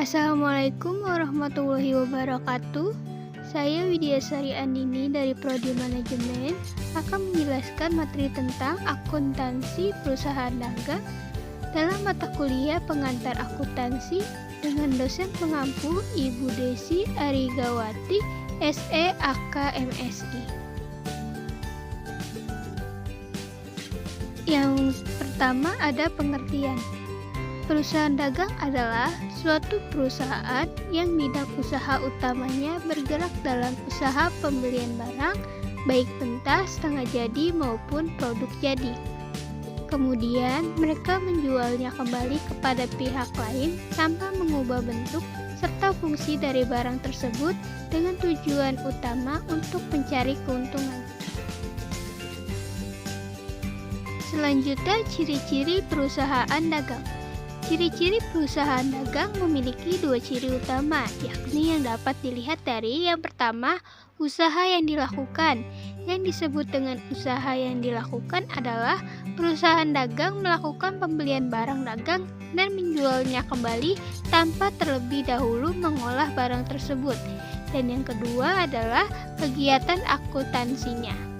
Assalamualaikum warahmatullahi wabarakatuh. Saya Widyasari Andini dari Prodi Manajemen akan menjelaskan materi tentang akuntansi perusahaan dagang dalam mata kuliah pengantar akuntansi dengan dosen pengampu Ibu Desi Arigawati, SE AK MSI. Yang pertama ada pengertian. Perusahaan dagang adalah suatu perusahaan yang bidang usaha utamanya bergerak dalam usaha pembelian barang, baik mentah, setengah jadi maupun produk jadi. Kemudian mereka menjualnya kembali kepada pihak lain tanpa mengubah bentuk serta fungsi dari barang tersebut dengan tujuan utama untuk mencari keuntungan. Selanjutnya, ciri-ciri perusahaan dagang. Ciri-ciri perusahaan dagang memiliki dua ciri utama, yakni yang dapat dilihat dari yang pertama, usaha yang dilakukan. Yang disebut dengan usaha yang dilakukan adalah perusahaan dagang melakukan pembelian barang dagang dan menjualnya kembali tanpa terlebih dahulu mengolah barang tersebut. Dan yang kedua adalah kegiatan akuntansinya.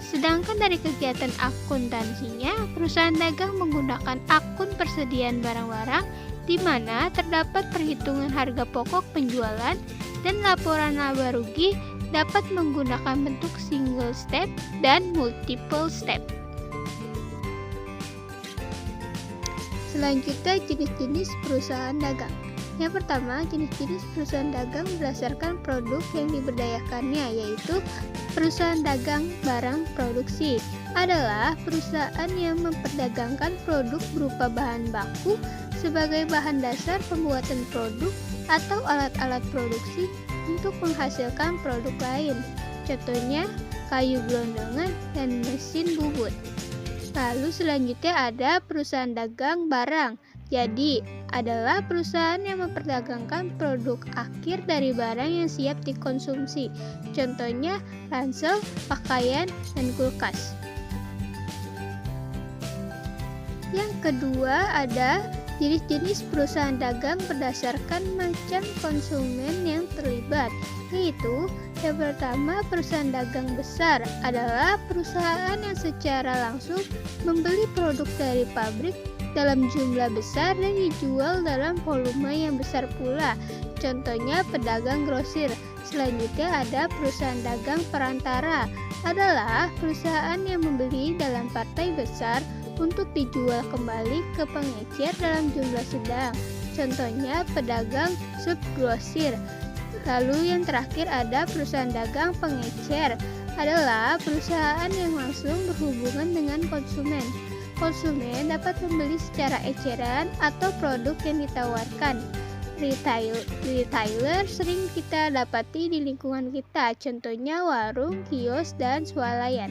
Sedangkan dari kegiatan akuntansinya, perusahaan dagang menggunakan akun persediaan barang-barang di mana terdapat perhitungan harga pokok penjualan dan laporan laba rugi dapat menggunakan bentuk single step dan multiple step. Selanjutnya, jenis-jenis perusahaan dagang. Yang pertama, jenis-jenis perusahaan dagang berdasarkan produk yang diberdayakannya, yaitu perusahaan dagang barang produksi adalah perusahaan yang memperdagangkan produk berupa bahan baku sebagai bahan dasar pembuatan produk atau alat-alat produksi untuk menghasilkan produk lain. Contohnya, kayu gelondongan dan mesin bubut. Lalu selanjutnya ada perusahaan dagang barang. Jadi, adalah perusahaan yang memperdagangkan produk akhir dari barang yang siap dikonsumsi. Contohnya, ransel, pakaian, dan kulkas. Yang kedua ada jenis-jenis perusahaan dagang berdasarkan macam konsumen yang terlibat, yaitu yang pertama, perusahaan dagang besar adalah perusahaan yang secara langsung membeli produk dari pabrik dalam jumlah besar dan dijual dalam volume yang besar pula. Contohnya pedagang grosir. Selanjutnya ada perusahaan dagang perantara adalah perusahaan yang membeli dalam partai besar untuk dijual kembali ke pengecer dalam jumlah sedang. Contohnya pedagang subgrosir. Lalu yang terakhir ada perusahaan dagang pengecer adalah perusahaan yang langsung berhubungan dengan konsumen. Konsumen dapat membeli secara eceran atau produk yang ditawarkan. Retailer sering kita dapati di lingkungan kita, contohnya warung, kios, dan swalayan.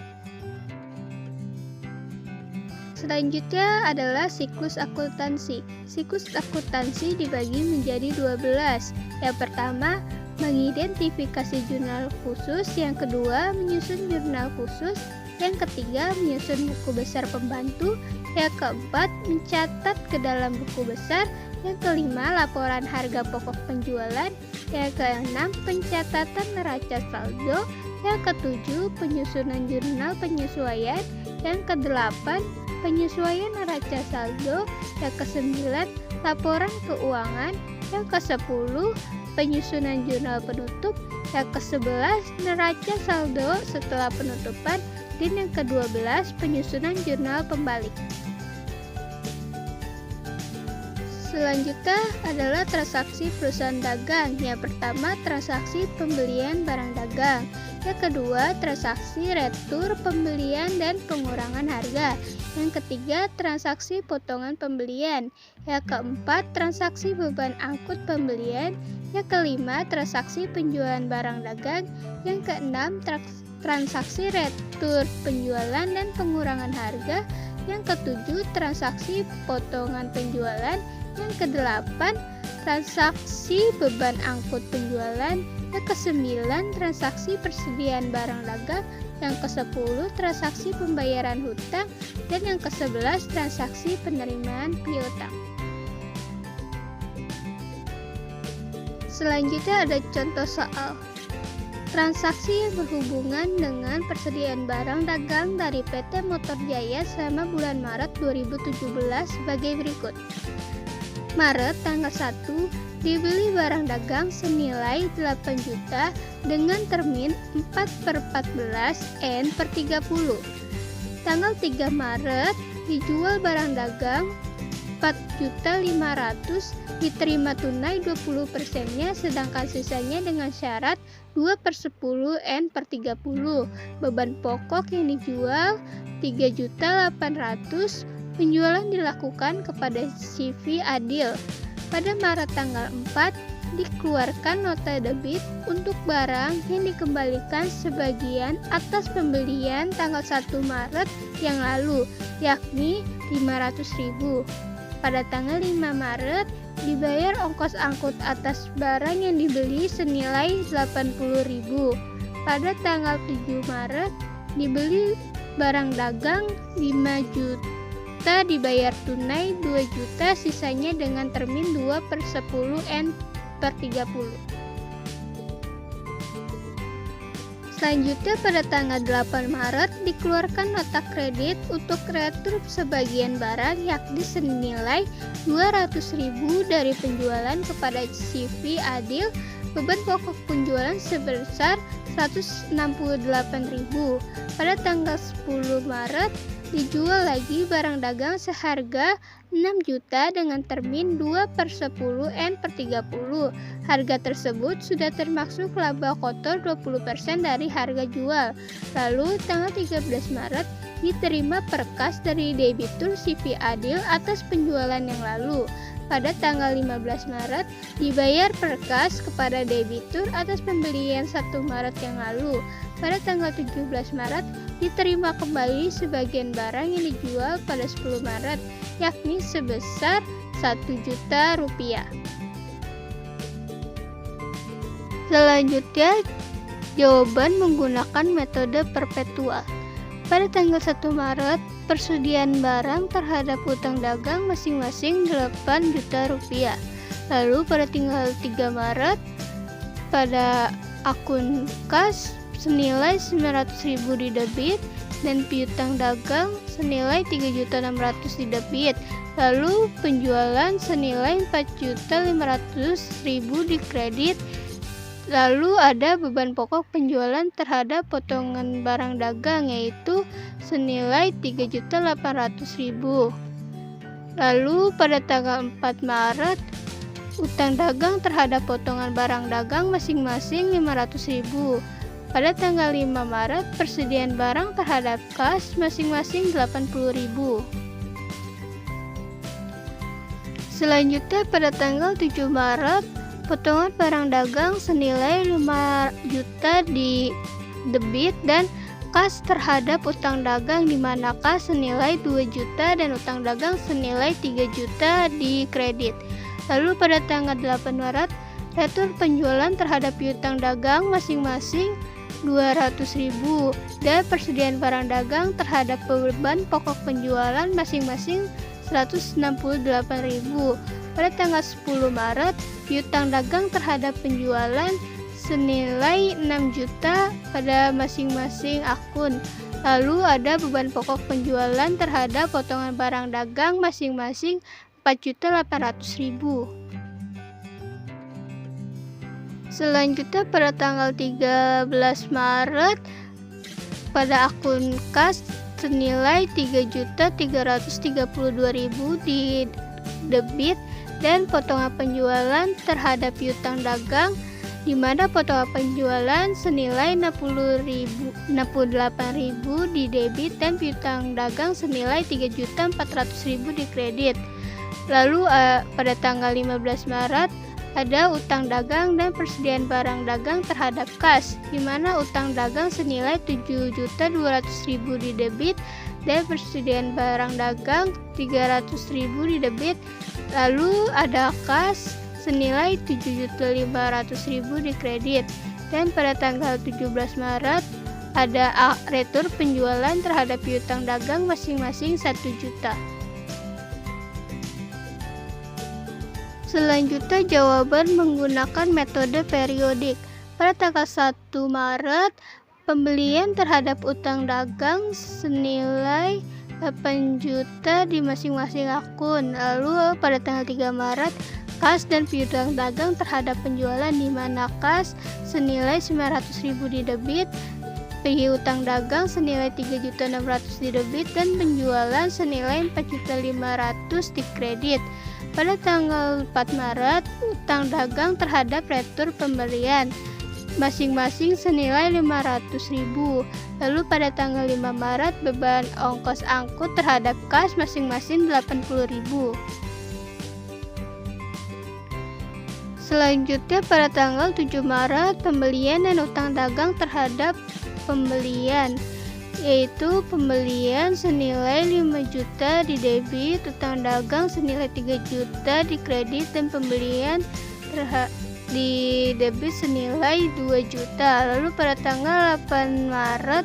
Selanjutnya adalah siklus akuntansi. Siklus akuntansi dibagi menjadi 12. Yang pertama, mengidentifikasi jurnal khusus. Yang kedua, menyusun jurnal khusus. Yang ketiga, menyusun buku besar pembantu. Yang keempat, mencatat ke dalam buku besar. Yang kelima, laporan harga pokok penjualan. Yang keenam, pencatatan neraca saldo. Yang ketujuh, penyusunan jurnal penyesuaian. Yang kedelapan, penyesuaian neraca saldo. Yang kesembilan, laporan keuangan. Yang kesepuluh, penyusunan jurnal penutup. Yang ke-11, neraca saldo setelah penutupan. Dan yang ke-12, penyusunan jurnal pembalik. Selanjutnya adalah transaksi perusahaan dagang. Yang pertama, transaksi pembelian barang dagang. Yang kedua, transaksi retur pembelian dan pengurangan harga. Yang ketiga, transaksi potongan pembelian. Yang keempat, transaksi beban angkut pembelian. Yang kelima, transaksi penjualan barang dagang. Yang keenam, transaksi retur penjualan dan pengurangan harga. Yang ketujuh, transaksi potongan penjualan. Yang kedelapan, transaksi beban angkut penjualan. Yang kesembilan, transaksi persediaan barang dagang. Yang ke-10, transaksi pembayaran hutang. Dan yang ke-11, transaksi penerimaan piutang. Selanjutnya ada contoh soal. Transaksi yang berhubungan dengan persediaan barang dagang dari PT Motor Jaya selama bulan Maret 2017 sebagai berikut. Maret tanggal 1 dibeli barang dagang senilai 8 juta dengan termin 4/14 N per 30. Tanggal 3 Maret dijual barang dagang 4.500.000, diterima tunai 20%-nya, sedangkan sisanya dengan syarat 2/10 N per 30. Beban pokok yang dijual 3.800.000. Penjualan dilakukan kepada CV Adil. Pada Maret tanggal 4 dikeluarkan nota debit untuk barang yang dikembalikan sebagian atas pembelian tanggal 1 Maret yang lalu, yakni 500.000. Pada tanggal 5 Maret dibayar ongkos angkut atas barang yang dibeli senilai 80.000. Pada tanggal 7 Maret dibeli barang dagang 5 juta, dibayar tunai 2 juta, sisanya dengan termin 2/10 N per 30. Selanjutnya pada tanggal 8 Maret dikeluarkan nota kredit untuk retur sebagian barang yakni senilai 200.000 dari penjualan kepada CV Adil. Beban pokok penjualan sebesar 168.000. Pada tanggal 10 Maret dijual lagi barang dagang seharga 6 juta dengan termin 2/10 N per 30. Harga tersebut sudah termasuk laba kotor 20% dari harga jual. Lalu tanggal 13 Maret diterima perkas dari debitur CV Adil atas penjualan yang lalu. Pada tanggal 15 Maret dibayar perkas kepada debitur atas pembelian 1 Maret yang lalu. Pada tanggal 17 Maret diterima kembali sebagian barang yang dijual pada 10 Maret, yakni sebesar 1 juta rupiah. Selanjutnya, jawaban menggunakan metode perpetual. Pada tanggal 1 Maret, persediaan barang terhadap utang dagang masing-masing 8 juta rupiah. Lalu pada tanggal 3 Maret, pada akun kas senilai 900.000 didebit dan piutang dagang senilai 3.600.000 didebit. Lalu penjualan senilai 4.500.000 dikredit. Lalu ada beban pokok penjualan terhadap potongan barang dagang yaitu senilai 3.800.000. Lalu pada tanggal 4 Maret utang dagang terhadap potongan barang dagang masing-masing 500.000. Pada tanggal 5 Maret persediaan barang terhadap kas masing-masing 80.000. Selanjutnya pada tanggal 7 Maret potongan barang dagang senilai 5 juta di debit dan kas terhadap utang dagang di mana kas senilai 2 juta dan utang dagang senilai 3 juta di kredit. Lalu pada tanggal 8 Maret retur penjualan terhadap piutang dagang masing-masing 200.000 dan persediaan barang dagang terhadap beban pokok penjualan masing-masing 168.000. Pada tanggal 10 Maret, piutang dagang terhadap penjualan senilai 6 juta pada masing-masing akun. Lalu ada beban pokok penjualan terhadap potongan barang dagang masing-masing 4.800.000. Selanjutnya pada tanggal 13 Maret pada akun kas senilai 3.332.000 di debit dan potongan penjualan terhadap piutang dagang di mana potongan penjualan senilai 68.000 di debit dan piutang dagang senilai 3.400.000 di kredit. Lalu pada tanggal 15 Maret ada utang dagang dan persediaan barang dagang terhadap kas di mana utang dagang senilai 7.200.000 di debit dan persediaan barang dagang 300.000 di debit. Lalu ada kas senilai 7.500.000 di kredit. Dan pada tanggal 17 Maret ada retur penjualan terhadap piutang dagang masing-masing 1 juta. Selanjutnya jawaban menggunakan metode periodik. Pada tanggal 1 Maret, pembelian terhadap utang dagang senilai 8 juta di masing-masing akun. Lalu pada tanggal 3 Maret, kas dan piutang dagang terhadap penjualan di mana kas senilai 900.000 di debit, piutang dagang senilai 3.600.000 di debit, dan penjualan senilai 4.500.000 di kredit. Pada tanggal 4 Maret, utang dagang terhadap retur pembelian masing-masing senilai 500.000. Lalu pada tanggal 5 Maret, beban ongkos angkut terhadap kas masing-masing 80.000. Selanjutnya pada tanggal 7 Maret, pembelian dan utang dagang terhadap pembelian, yaitu pembelian senilai 5 juta di debit, utang dagang senilai 3 juta di kredit, dan pembelian di debit senilai 2 juta. Lalu pada tanggal 8 Maret,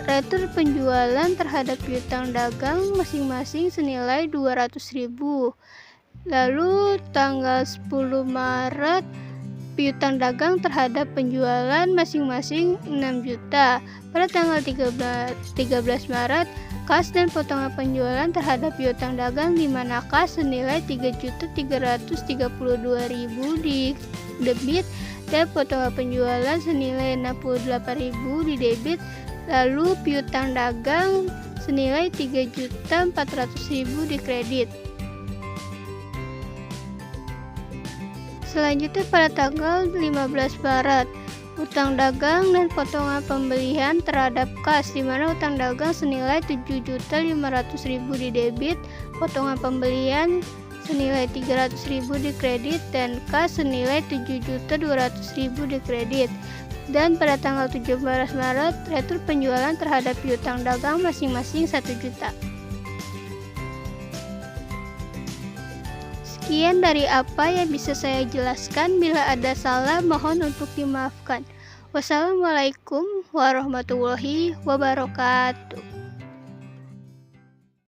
retur penjualan terhadap piutang dagang masing-masing senilai 200.000. Lalu tanggal 10 Maret, piutang dagang terhadap penjualan masing-masing 6 juta. Pada tanggal 13 Maret, kas dan potongan penjualan terhadap piutang dagang di mana kas senilai 3.332.000 di debit dan potongan penjualan senilai 68.000 di debit. Lalu piutang dagang senilai 3.400.000 di kredit. Selanjutnya pada tanggal 15 Maret, utang dagang dan potongan pembelian terhadap kas di mana utang dagang senilai 7.500.000 di debit, potongan pembelian senilai 300.000 di kredit, dan kas senilai 7.200.000 di kredit. Dan pada tanggal 17 Maret, retur penjualan terhadap piutang dagang masing-masing 1 juta. Sekian dari apa yang bisa saya jelaskan. Bila ada salah, mohon untuk dimaafkan. Wassalamualaikum warahmatullahi wabarakatuh.